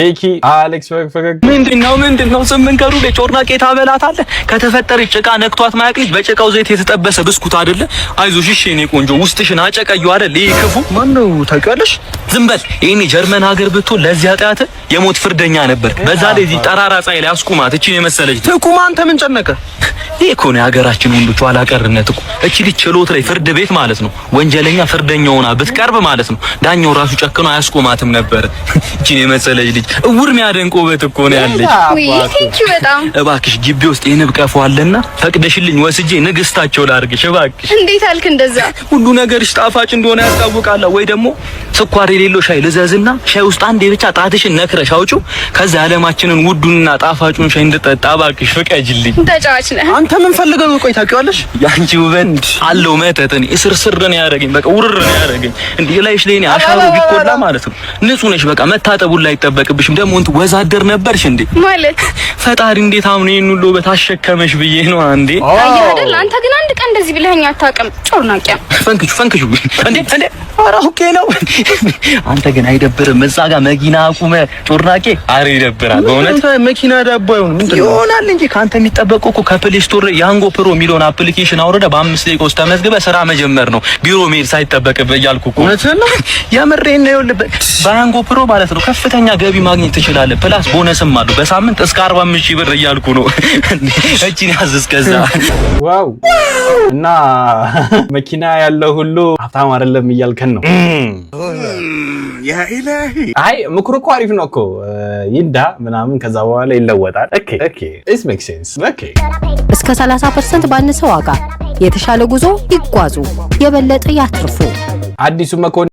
ኬኪ አሌክስ ፈገግ ምንድነው ስምን ከሩ ለጮርናቄ ታበላታለህ ከተፈጠረች ጭቃ ነክቷት ማያቅልሽ በጭቃው ዘይት የተጠበሰ ብስኩት አይደለ አይዞሽ እሺ እኔ ቆንጆ ውስጥሽን አጨቀዩ አይደል ይክፉ ማነው ታውቂያለሽ ዝም በል እኔ ጀርመን ሀገር ብትሆን ለዚህ ኃጢአት የሞት ፍርደኛ ነበር በዛ ላይ እዚህ ጠራራ ፀሐይ ላይ አስቁማት እቺ የመሰለች ትቁማ አንተ ምን ጨነቀ ይሄ እኮ ነው ሀገራችን ወንዶች ኋላ ቀርነት እኮ እቺ ልጅ ችሎት ላይ ፍርድ ቤት ማለት ነው ወንጀለኛ ፍርደኛ ሆና ብትቀርብ ማለት ነው ዳኛው ራሱ ጨክኖ አያስቆማትም ነበር እቺ የመሰለች ልጅ እውር የሚያደንቅ ውበት እኮ ነው ያለች በጣም እባክሽ ግቢ ውስጥ የንብ ቀፎ አለና ፈቅደሽልኝ ወስጄ ንግስታቸው ላድርግሽ እባክሽ እንዴት አልክ እንደዛ ሁሉ ነገርሽ ጣፋጭ እንደሆነ ያስታውቃል ወይ ደግሞ ስኳር የሌለው ሻይ ልዘዝና ሻይ ውስጥ አንዴ ብቻ ጣትሽን ነክረሽ አውጪው ከዛ ዓለማችንን ውዱንና ጣፋጩን ሻይ እንድጠጣ እባክሽ ፍቀጅልኝ ተጫዋች ነህ አንተ ምን ፈልገህ ነው ቆይ ታውቂዋለሽ ያንቺ ውበት አለው መተተን እስርስር ነው ያደረገኝ በቃ ውርር ነው ያደረገኝ እንዴ ላይሽ ላይ እኔ አሻሮ ቢቆላ ማለት ነው ንጹህ ነሽ በቃ መታጠቡን ላይ አይጠበቅብሽም ደግሞ እንት ወዛደር ነበርሽ እንዴ ማለት ፈጣሪ እንዴት አምኖ ይሄን ሁሉ ውበት አሸከመሽ ብዬ ነው አንዴ አይደል አንተ ግን አንድ ቀን እንደዚህ ብለኸኝ አታውቅም ጮርናቂያ ፈንክሹ እንዴ ኧረ ኦኬ ነው አንተ ግን አይደብርም እዛ ጋር መኪና አቁመ ጮርናቄ አረ ይደብራል በእውነት መኪና ዳቦ አይሆንም ምንድነው ይሆናል እንጂ ካንተ የሚጠበቀው እኮ ከፕሌይ ስቶር ያንጎ ፕሮ የሚለውን አፕሊኬሽን አውርደ በ5 ደቂቃ ውስጥ ተመዝግበ ስራ መጀመር ነው ቢሮ መሄድ ሳይጠበቅብህ እያልኩ እኮ ነው የምሬን ነው ይኸውልህ በያንጎ ፕሮ ማለት ነው ከፍተኛ ገቢ ማግኘት ትችላለህ ፕላስ ቦነስም አለው በሳምንት እስከ 45000 ብር እያልኩ ነው እቺን ያዝ እስከዛ ዋው እና መኪና ያለው ሁሉ ሀብታም አይደለም እያልከን ነው ያ ኢላሂ አይ ምክሩ እኮ አሪፍ ነው እኮ ይንዳ ምናምን ከዛ በኋላ ይለወጣል ኦኬ it makes sense ኦኬ እስከ 30% ባነሰ ዋጋ የተሻለ ጉዞ ይጓዙ የበለጠ ያትርፉ አዲሱ መኮንን